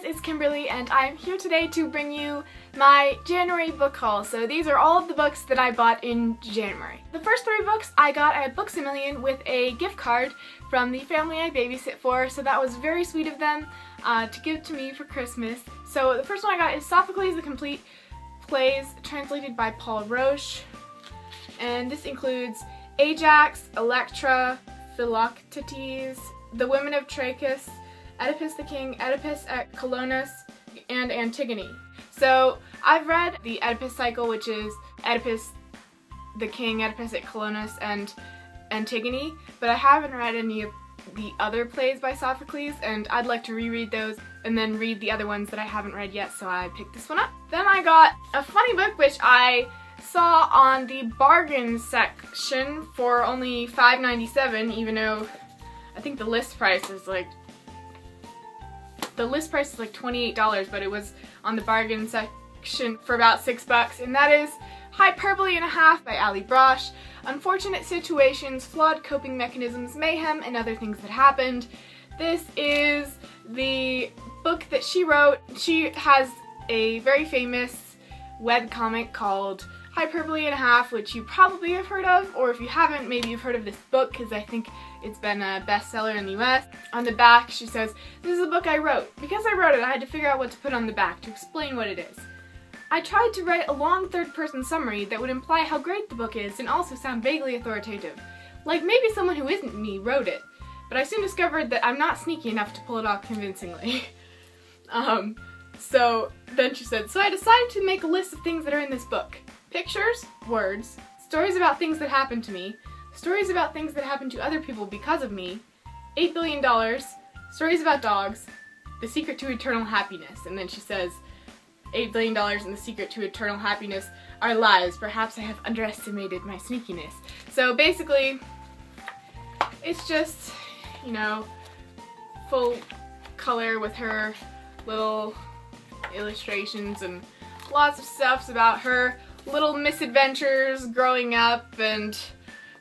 it's Kimberly, and I'm here today to bring you my January book haul. So these are all of the books that I bought in January. The first 3 books I got at BooksAMillion with a gift card from the family I babysit for, so that was very sweet of them to give to me for Christmas. So the first one I got is Sophocles the Complete Plays, translated by Paul Roche, and this includes Ajax, Electra, Philoctetes, The Women of Trachis, Oedipus the King, Oedipus at Colonus, and Antigone. So I've read the Oedipus cycle, which is Oedipus the King, Oedipus at Colonus, and Antigone, but I haven't read any of the other plays by Sophocles, and I'd like to reread those and then read the other ones that I haven't read yet, so I picked this one up. Then I got a funny book which I saw on the bargain section for only $5.97, even though I think the list price is like $28, but it was on the bargain section for about $6, and that is Hyperbole and a Half by Ali Brosh. Unfortunate situations, flawed coping mechanisms, mayhem, and other things that happened. This is the book that she wrote. She has a very famous webcomic called Hyperbole and a Half, which you probably have heard of, or if you haven't, maybe you've heard of this book because I think it's been a bestseller in the US. On the back she says, "This is a book I wrote. Because I wrote it, I had to figure out what to put on the back to explain what it is. I tried to write a long third-person summary that would imply how great the book is and also sound vaguely authoritative. Like maybe someone who isn't me wrote it. But I soon discovered that I'm not sneaky enough to pull it off convincingly." So then she said, "So I decided to make a list of things that are in this book. Pictures, words, stories about things that happened to me, stories about things that happened to other people because of me, $8 billion, stories about dogs, the secret to eternal happiness." And then she says, $8 billion and the secret to eternal happiness are lies. Perhaps I have underestimated my sneakiness. So basically, it's just, you know, full color with her little illustrations and lots of stuff about her little misadventures growing up and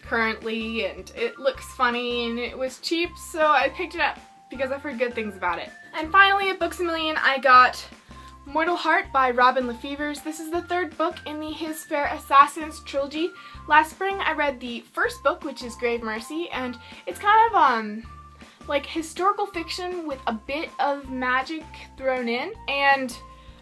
currently, and it looks funny and it was cheap, so I picked it up because I've heard good things about it. And finally at BooksAMillion I got Mortal Heart by Robin Lefevers. This is the 3rd book in the His Fair Assassins trilogy. Last spring I read the first book, which is Grave Mercy, and it's kind of like historical fiction with a bit of magic thrown in, and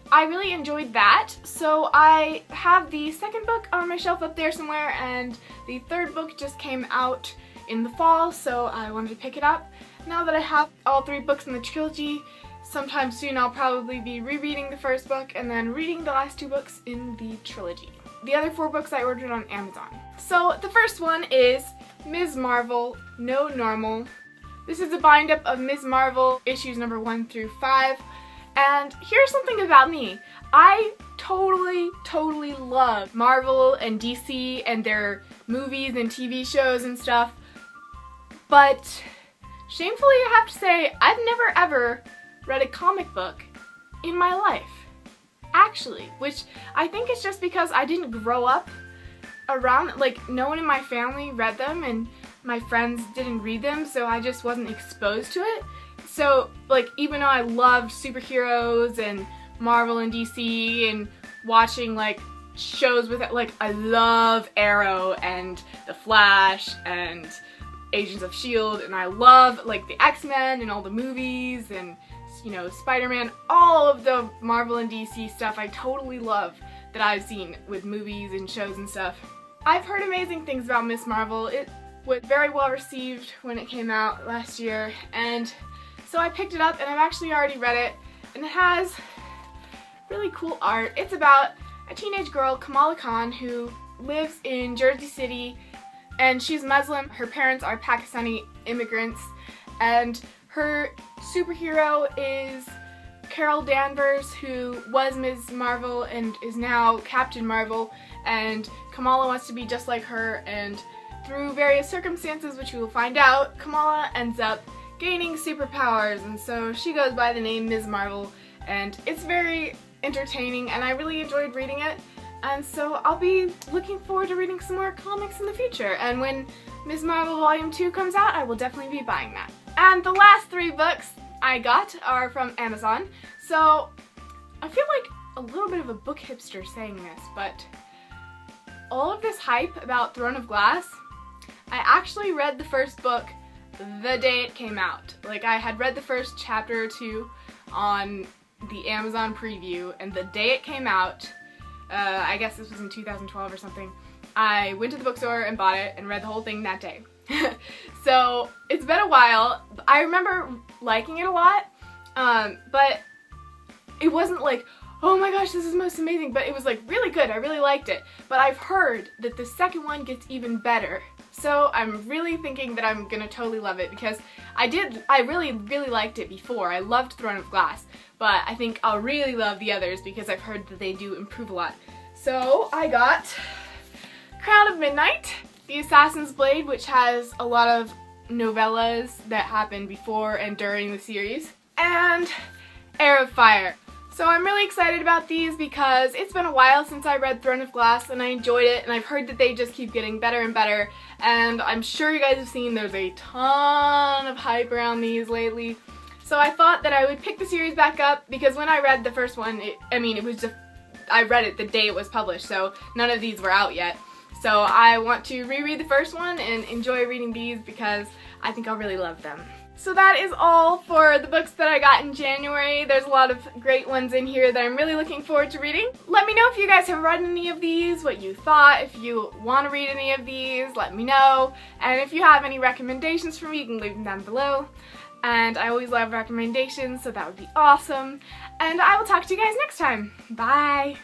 I really enjoyed that. So I have the 2nd book on my shelf up there somewhere, and the 3rd book just came out in the fall, so I wanted to pick it up. Now that I have all 3 books in the trilogy, sometime soon I'll probably be rereading the 1st book and then reading the last 2 books in the trilogy. The other 4 books I ordered on Amazon. So the first one is Ms. Marvel, No Normal. This is a bind-up of Ms. Marvel, issues number 1 through 5. And here's something about me. I totally love Marvel and DC and their movies and TV shows and stuff. But shamefully I have to say, I've never ever read a comic book in my life. Actually, which I think is just because I didn't grow up around, like no one in my family read them and my friends didn't read them, so I just wasn't exposed to it. So, like, even though I loved superheroes and Marvel and DC and watching, like, shows with it, like, I love Arrow and The Flash and Agents of S.H.I.E.L.D. and I love, like, the X-Men and all the movies and, you know, Spider-Man, all of the Marvel and DC stuff I totally love that I've seen with movies and shows and stuff. I've heard amazing things about Ms. Marvel. It was very well received when it came out last year, and so I picked it up and I've actually already read it, and it has really cool art. It's about a teenage girl, Kamala Khan, who lives in Jersey City, and she's Muslim. Her parents are Pakistani immigrants, and her superhero is Carol Danvers, who was Ms. Marvel and is now Captain Marvel, and Kamala wants to be just like her, and through various circumstances, which we will find out, Kamala ends up gaining superpowers, and so she goes by the name Ms. Marvel, and it's very entertaining and I really enjoyed reading it, and so I'll be looking forward to reading some more comics in the future, and when Ms. Marvel Volume 2 comes out, I will definitely be buying that. And the last 3 books I got are from Amazon. So, I feel like a little bit of a book hipster saying this, but all of this hype about Throne of Glass, I actually read the first book the day it came out. Like, I had read the first chapter or two on the Amazon preview, and the day it came out, I guess this was in 2012 or something, I went to the bookstore and bought it and read the whole thing that day. So, it's been a while. I remember liking it a lot, but it wasn't like, oh my gosh, this is most amazing, but it was like really good. I really liked it. But I've heard that the second one gets even better. So I'm really thinking that I'm gonna totally love it, because I really liked it before. I loved Throne of Glass, but I think I'll really love the others because I've heard that they do improve a lot. So I got Crown of Midnight, The Assassin's Blade, which has a lot of novellas that happened before and during the series, and Heir of Fire. So I'm really excited about these because it's been a while since I read Throne of Glass and I enjoyed it, and I've heard that they just keep getting better and better, and I'm sure you guys have seen there's a ton of hype around these lately. So I thought that I would pick the series back up because when I read the first one, I read it the day it was published, so none of these were out yet. So I want to reread the first one and enjoy reading these because I think I'll really love them. So that is all for the books that I got in January. There's a lot of great ones in here that I'm really looking forward to reading. Let me know if you guys have read any of these, what you thought. If you want to read any of these, let me know. And if you have any recommendations for me, you can leave them down below. And I always love recommendations, so that would be awesome. And I will talk to you guys next time. Bye!